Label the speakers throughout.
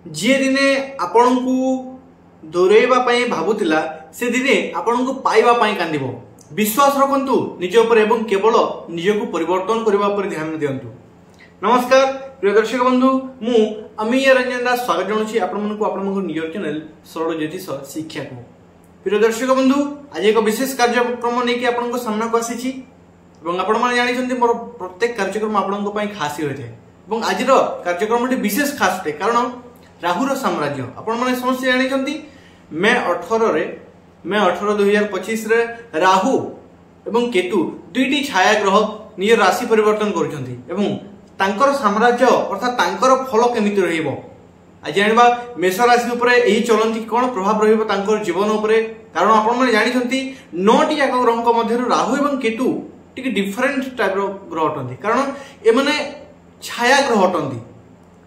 Speaker 1: जी दिने आपण को दौरेबा भावुला से दिने आपण को पाइबा कांदिबो। विश्वास रखंतु निज उपर एवं केवल निज को परिवर्तन करबा पर ध्यान दियंतु। नमस्कार प्रिय दर्शक बंधु, मु अमीय रंजन दास स्वागत जनाऊँ आपण निज चैनल सरल ज्योतिष शिक्षा को। प्रिय दर्शक बंधु, आज एक विशेष कार्यक्रम नहीं आपण सामना को आसी आपण मैंने जानते मोर प्रत्येक कार्यक्रम आपण खास ही होता है। आज कार्यक्रम विशेष खास थे कारण राहुर साम्राज्य आपण मैंने समस्त जानते मे 18 2025 रे राहु एवं केतु दुईटी छाया ग्रह निज राशि परिवर्तन कर साम्राज्य अर्थात तांकर फल केमिति रहिबो। आज जानबा मेष राशि उपरे एही चलंती कोन प्रभाव रहिबो तांकर जीवन उपरे। कारण आपण माने जानिछंती 9टी जाक ग्रहक मध्यरु राहु एवं केतु टिके डिफरेंट टाइप रो ग्रह अटंती। कारण ए माने छाया ग्रह अटंती,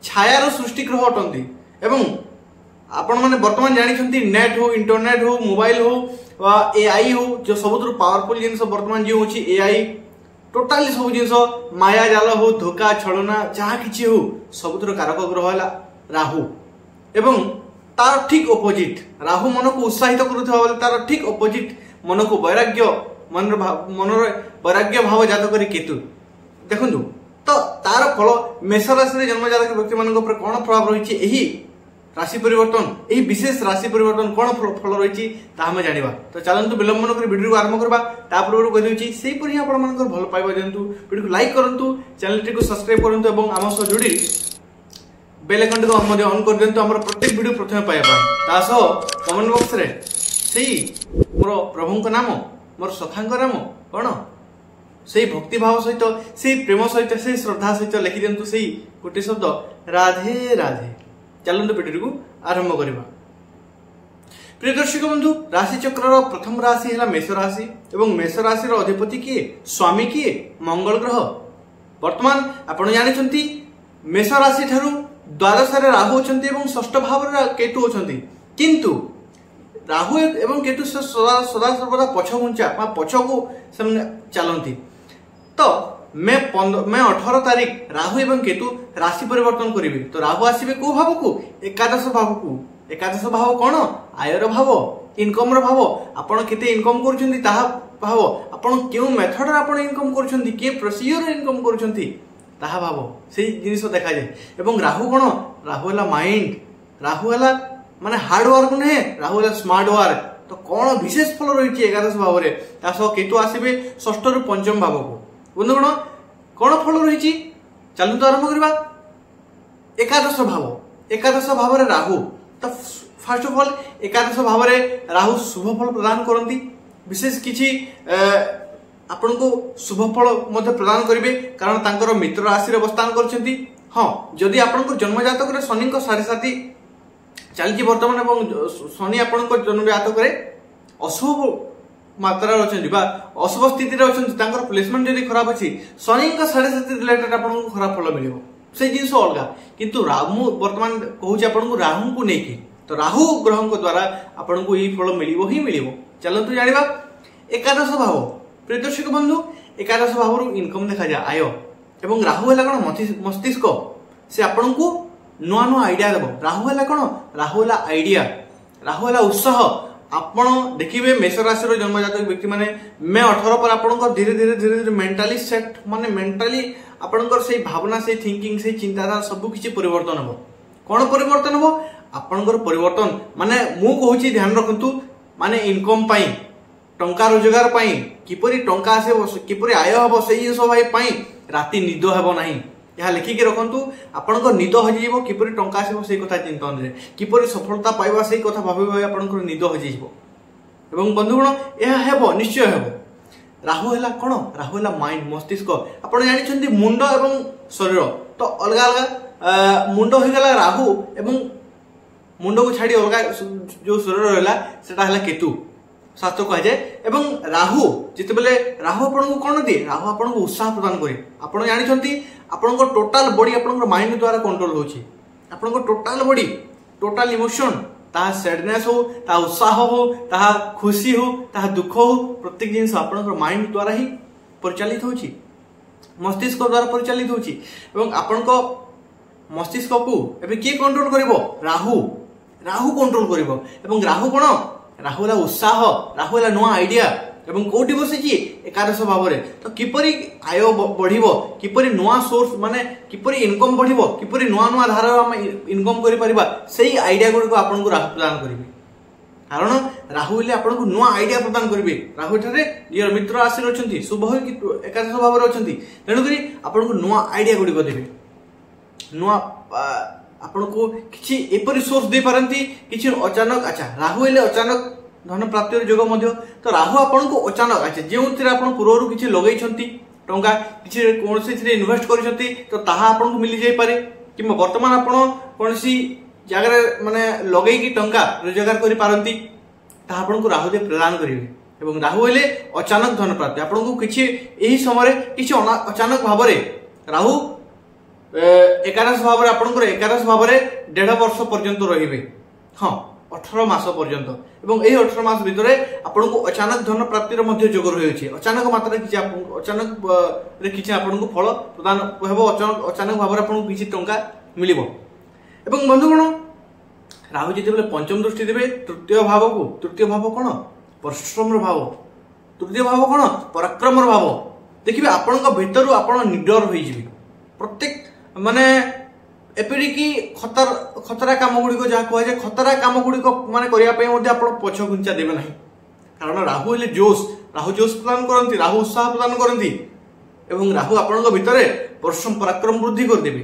Speaker 1: छायार सृष्टि ग्रह अटंती एवं आपण माने वर्तमान जानिछंती नेट हो, इंटरनेट हो, मोबाइल हो, एआई हो, जो सबुतर पावरफुल जिनस वर्तमान जे होची एआई, टोटाली सब जिनस माया जाल हो, धोखा छलना जहा किछि हो सबुतर कारक ग्रह हला राहु। एवं तार ठीक ऑपोजिट राहु मन को उत्साहित करुथबा बेले तार ठीक ऑपोजिट मन को वैराग्य मन वैराग्य भाव जात करी केतु। देखंतु तो तार फल मेष राशि रे जन्म जातक व्यक्ति मानक ऊपर कोन प्रभाव रहिछि, एही राशि परिवर्तन एही विशेष राशि परिवर्तन कोन फल रहिछि ता हम जानिबा। तो चलंतु विलंब न करी वीडियो को आरंभ करबा। ता पूर्व कहि देउछि सेही परि आपण मानकर भल पाइबा देंतु, वीडियो को लाइक करंतु, चैनल को सब्सक्राइब करंतु एवं आम सह जोड़ी बेल आइकन को मध्य ऑन कर देंतु हमर प्रत्येक वीडियो प्रथमे पाइबा। ता सह कमेंट बॉक्स रे सेही मोर प्रभुक नाम मोर सखांक नाम कोन से भक्ति भाव सहित से प्रेम सहित से श्रद्धा सहित लिखि दिंतु से गोटे शब्द राधे राधे। चलंतु वीडियो को आरंभ करबा। प्रिय दर्शक बंधु, राशि चक्र प्रथम राशि है मेष राशि एवं मेष राशि अधिपति किए स्वामी किए मंगल ग्रह। वर्तमान आपण जानिछंती मेष राशि ठारू द्वादश रे राहु अछंती एवं षष्ठ भाव रे केतु अछंती, किंतु राहु एवं केतु सदा सर्वदा पछघुंचा पछ को चलती। तो मे 18 तारीख राहु एवं केतु राशि परिवर्तन करेंगे। तो राहु आसबे को भाव को एकादश भाव को। एकादश भाव कौन? आयर भाव, इनकम भाव। आपण केते इनकम करूछंती ताहा भाव, आपण केउ मेथड रे आपण इनकम करूछंती, के प्रोसीजर इनकम करूछंती ताहा भाव से जिनिस देखा जाए। एवं राहु कौन? राहु हला माइंड, राहु हला माने हार्ड वर्क नहे, राहु हला स्मार्ट वर्क। तो कौन विशेष फल रही एकादश भाव में केतु आसबे षष्ठ रु पंचम भाव को। बंधुगण कौन फल रही चलु तो आरंभ करबा। एकादश भाव, एकादश भाव रे राहु। तो फर्स्ट ऑफ ऑल एकादश भाव रे राहु शुभ फल प्रदान करती। विशेष किछि आपन को शुभ फल मध्य प्रदान करिवे कारण तांकर मित्र राशि रे अवस्थान करछंती। हां, जदि आपन को जन्म जातक रे शनि को 7.5 चलती वर्तमान एवं शनि आपण को जन्म जातक रे अशुभ मात्रा अच्छे अशुभ स्थिति तांकर प्लेसमेंट जदि खराब अच्छी शनि का 7.5 रिलेटेड आपन को खराब फल मिलिबो से जिंस अलगा। किंतु राहु वर्तमान कहूछि आपन को राहु को नेकी, तो राहु ग्रह को द्वारा आपन को यही फल मिलिबो ही मिलिबो। चलंतु जानिबा एकादश भाव। प्रिय दर्शक बंधु, एकादश भाव रु इनकम देखा जाय आय एवं राहु हला कोन मस्तिष्क से आपन को नुआ नुआ आइडिया देव। राहु है कौन? राहु है आइडिया, राहु है उत्साह। आपण देखिए मेष राशि जन्म जातक व्यक्ति माने मे 18 पर आपण धीरे धीरे धीरे धीरे मेंटाली सेट माने मेंटाली आपण से भावना से थिंकिंग से चिंताधारा सब किसी परिवर्तन हो। कौन परिवर्तन हो? आपण परिवर्तन माने मु कहूची ध्यान रखंतु माने इनकम पाई टंका रोजगार पाई किपरि टंका आसे किपरि आय हबो से जिंस भाई पाई राति निद हेबो नाही। यह लिखिकी रखंतु आपण निद हजिब किपरि टंका आसो से कथा चिंतन रे किपरि सफलता पाइबा से कथा भाबी भाबी आपण निद हजिब। एवं बंधुगण यह हेबो निश्चय हेबो। राहु हला कोन? राहु हला माइंड मस्तिष्क। आपण जानिछंती मुंड एवं शरीर तो अलग अलग मुंड हो गला राहु एवं मुंड को छाड़ी अलग जो शरीर रहला सेटा हला केतु शास्त्र कह जाए। एवं राहु जिते बेले राहु आपण को कोन दिए? राहु आपण को उत्साह प्रदान करे। आपण जानिछंती आपण को टोटल बॉडी आपण को माइंड द्वारा कंट्रोल होची। आपण को टोटल बॉडी टोटल इमोशन ता सैडनेस हो, ता उत्साह हो, ता खुशी हो, ता दुख हो, प्रत्येक जिनिस आपण को माइंड द्वारा ही परिचालित होची, मस्तिष्क द्वारा परिचालित होची। एवं आपण को मस्तिष्क को एबे किए कंट्रोल करिवो राहु राहु कंट्रोल करिवो एवं राहु कोन राहु ला उत्साह राहु ला नुआ आइडिया एवं कोठी बसिची एकादश भाव रे तो किपरि आय बढ़िबो किपरि नुआ सोर्स माने किपरि इनकम बढ़िबो किपरि नुआ नुआ धारा हम इनकम करि परिबा सेही आइडिया गुड को आपन को राहु प्रदान करिवे कारण राहु ले आपन को नुआ आइडिया प्रदान करिवे राहु ठरे नियर मित्र आसी रहचंती शुभ एकादश भाव रे रहचंती तेनु करी आपन को नुआ आइडिया गुडी को देबे नुआ आपन को किछि एपरि सोर्स दे पारंती किछि अचानक अच्छा राहु ले अचानक धन प्राप्ति योग मध्य तो राहु आपन को अचानक अच्छा जो आपन पूर्व किसी लगे टंका किसी कौन से इन्वेस्ट करछंती तो ताहा आपन को मिल जाय पारे कि वर्तमान आपन कौन सी जगह माने लगे कि टंका रोजगार करि पारंती ताहा आपन को राहु दे प्रदान करिवे एवं राहु हेले अचानक धन प्राप्ति आपन को किछि एही समय किछि अचानक भाव रे राहु एकादश भाव रे आपन को एकादश भाव रे 1.5 वर्ष पर्यंत रहिबे हां 18 मास पर्यंत एवं एही 18 मास भितरे आपन को अचानक धन प्राप्ति रो मध्य जोग रहै अछि अचानक मात्रा किछि अचानक रे किछि आपन को फल प्रदान हेबो अचानक भाव रे आपन को किछि टंका मिलिबो एवं बंधुगण राहु जेते बेले पंचम दृष्टि देबे तृतीय भाव कोन परिश्रम रो भाव तृतीय भाव कोन पराक्रम रो भाव देखिबे आपन को भीतर आपन निडर होई जिबे प्रत्येक माने एपरि की खतरा काम गुडी को जहा कहै जे खतरा काम गुडी को माने करिया पय मध्ये आपण पछ गुंचा देबे नाही कारण राहु ले जोश प्रदान करंती राहु उत्साह प्रदान करंती एवं राहु आपण को भितरे परिश्रम पराक्रम वृद्धि कर देबे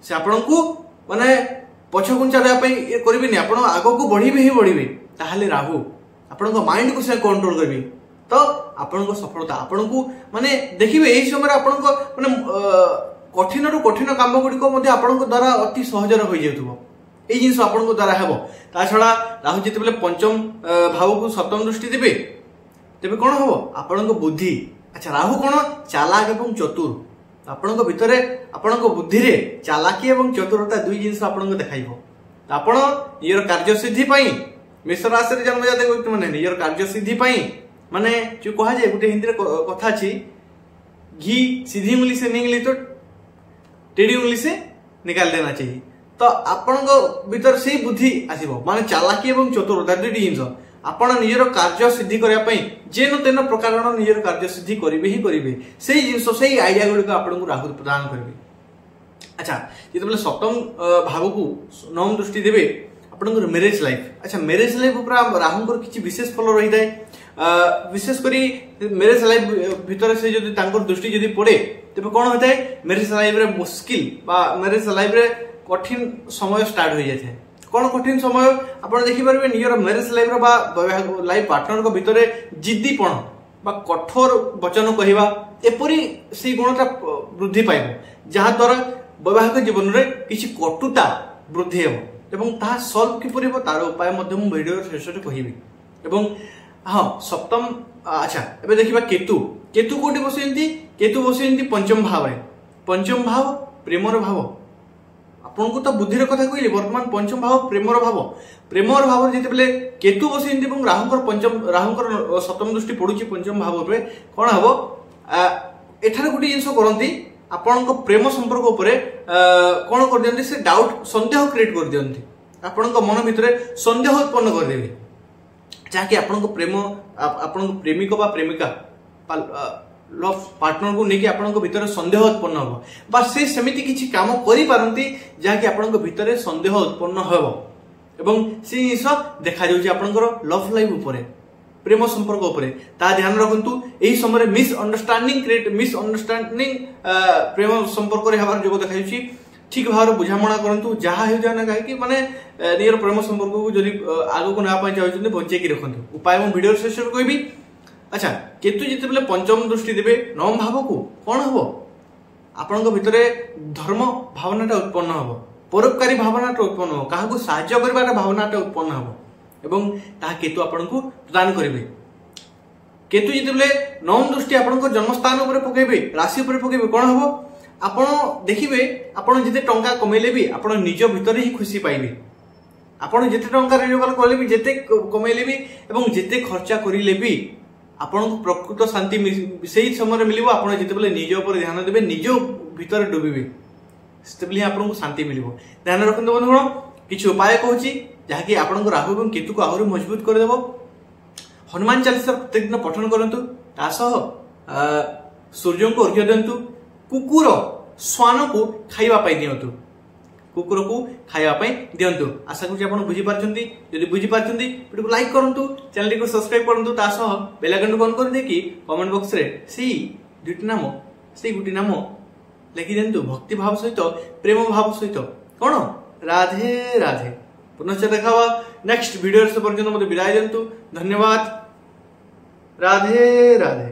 Speaker 1: से आपण को माने पछ गुंचा देबा पय करबे नै आपण आगो को बढ़िबे ही बढ़िबे ताहाले राहु आपण को माइंड को से कंट्रोल करबे तो आपण को सफलता आपण को माने देखिबे एही समय आपण को माने कठिन रु कठिन काम गुडी को मध्ये आपन को द्वारा अति सहज रे होई जेतुबो ए जिंस आपन को द्वारा हेबो ता छडा राहु जेते बेले पंचम भाव को सप्तम दृष्टि देबे तेबे कोन होबो आपन को बुद्धि अच्छा राहु कोन चालाक एवं चतुर आपन को भितरे आपन को बुद्धि रे चालाकी एवं चतुरता दुई जिंस आपन को देखाइबो आपन नियर कार्य सिद्धि पई मेष राशि रे जन्म जातक व्यक्ति माने नियर कार्य सिद्धि पई माने जो कहा जाय गुटे हिंदी रे कथा छी घी सीधी उंगली से निकली तो टेढ़ी उंगली से निकाल देना चाहिए तो आपण को भीतर से बुद्धि आसीबो माने चालाकी एवं चतुरता दुईटी जिंस आपण निजर कार्य सिद्धि करिया पई जेन तेन प्रकार निजर कार्य सिद्धि करिवे ही करिवे सेही जिंस सेही आइडिया गुडी को आपण को राहु प्रदान करिवे अच्छा जेते बेले सप्तम भाव को नवम दृष्टि देबे आपण को मैरिज लाइफ अच्छा मैरिज लाइफ ऊपर राहु को किछि विशेष फल रही थाए विशेष करी मैरिज लाइफ भीतर से जदी तांकर दृष्टि जदी पड़े तेबे कोन होताय मैरिज लाइफ रे मुश्किल बा मैरिज लाइफ रे कठिन समय स्टार्ट हो जाय कोन कठिन समय आपण देखि परबे नियर मैरिज लाइफ रे बा लाइफ पार्टनर को भीतर जिद्दीपण बा कठोर वचन कहिबा एपरि से गुणता वृद्धि पाइबो जहा द्वारा वैवाहिक जीवन रे किछि कटुता वृद्धि हेबो एवं ता सॉल्व कि परिबो तार उपाय मध्य मु वीडियो शेष रे कहिबी एवं हां सप्तम अच्छा एबे देखिबा केतु कोठी बसेंती पंचम भाव रे पंचम भाव प्रेमर भाव आपन को तो बुद्धि रे कथा कहिली वर्तमान पंचम भाव प्रेमर भाव जेते बेले केतु बसेंती एवं राहुकर सप्तम दृष्टि पडुची पंचम भाव रे कोन हबो एठारे गुटी जिंस करंती आपन को प्रेम संपर्क ऊपर कोन कर दियंती से डाउट संदेह क्रिएट कर दियंती आपन को मन भितरे संदेह उत्पन्न कर देबे जाके आपन को प्रेम आपन को प्रेमिक बा प्रेमिका लव पार्टनर को नेकी आपन को भितरे संदेह उत्पन्न हो बा से समिति किछि काम करि पारंती जाके आपन को भितरे संदेह उत्पन्न होबो एवं से जिंस देखा जाउची आपन को लव लाइफ ऊपर प्रेम संपर्क ऊपर ता ध्यान रखंतु एही समय मिस अंडरस्टैंडिंग प्रेम संपर्क रे हबार जोग देखाइछि ठीक भाव बुझामणा करंतु जहा हो जाना काहे कि माने नियर प्रेम संपर्क को जदी आगो को ना पाई चाहउछन बंचे की रखंतु उपाय हम वीडियो शेष रे कहबी अच्छा केतु जिते बेले पंचम दृष्टि देबे नवम भाव को कोन हबो आपन को भितरे धर्म भावनाटा उत्पन्न हबो परोपकारी भावनाटा उत्पन्न हो काहा को सहाय्य करबाटा भावनाटा उत्पन्न हबो एवं ता केतु आपन को प्रदान करिवे केतु जिते बेले नवम दृष्टि आपन को जन्म स्थान ऊपर पकेबे राशि ऊपर पकेबे कोन हबो आपण देखिबे आपण जिते टंका कमेले भी आपण निज भीतर ही खुशी पाइबे आपण जिते टंका रोजगार करले भी जिते कमेले भी एवं जिते खर्चा करिले भी आपण को प्रकृत शांति सेही समय मिलिबो आपण जिते बेले निज ऊपर ध्यान देबे निज भीतर डुबिबे ସେତେବେଳେ ଆପଣଙ୍କୁ ଶାନ୍ତି ମିଳିବ। ଧ୍ୟାନ ରଖନ୍ତୁ ବନ୍ଧୁଗଣ, କିଛି ଉପାୟ କହୁଛି ଯାହାକି ଆପଣଙ୍କ ରାହୁ ଏବଂ କେତୁକୁ ଆହୁରି ମଜବୁତ କରିଦେବ। ହନୁମାନ ଚାଳିଶା ପ୍ରତ୍ୟେକ ଦିନ ପଠନ କରନ୍ତୁ, ତା ସହ ସୂର୍ଯ୍ୟଙ୍କୁ ଅର୍ଘ୍ୟ ଦିଅନ୍ତୁ। କୁକୁର ଶ୍ୱାନକୁ ଖାଇବା ପାଇଁ ଦିଅନ୍ତୁ, କୁକୁରକୁ ଖାଇବା ପାଇଁ ଦିଅନ୍ତୁ। ଆଶା କରୁଛି ଆପଣ ବୁଝିପାରୁଛନ୍ତି। ଯଦି ବୁଝିପାରୁଛନ୍ତି ଭିଡ଼ିଓକୁ ଲାଇକ୍ କରନ୍ତୁ, ଚ୍ୟାନେଲଟିକୁ ସବସ୍କ୍ରାଇବ କରନ୍ତୁ, ତା ସହ ବେଲ୍ ଆଇକନକୁ ଅନ୍ କରିଦେଇକି କମେଣ୍ଟ ବକ୍ସରେ ସେଇ ଗୋଟି ନାମ ଲେଖି ଦିଅନ୍ତୁ ଭକ୍ତି ଭାବ ସହିତ, ପ୍ରେମ ଭାବ ସହିତ। କଣ? ରାଧେ ରାଧେ। ପୁନଶ୍ଚ ଦେଖା ହବା ନେକ୍ସଟ ଭିଡ଼ିଓ। ସେ ପର୍ଯ୍ୟନ୍ତ ମୋତେ ବିଦାୟ ଦିଅନ୍ତୁ। ଧନ୍ୟବାଦ। ରାଧେ ରାଧେ।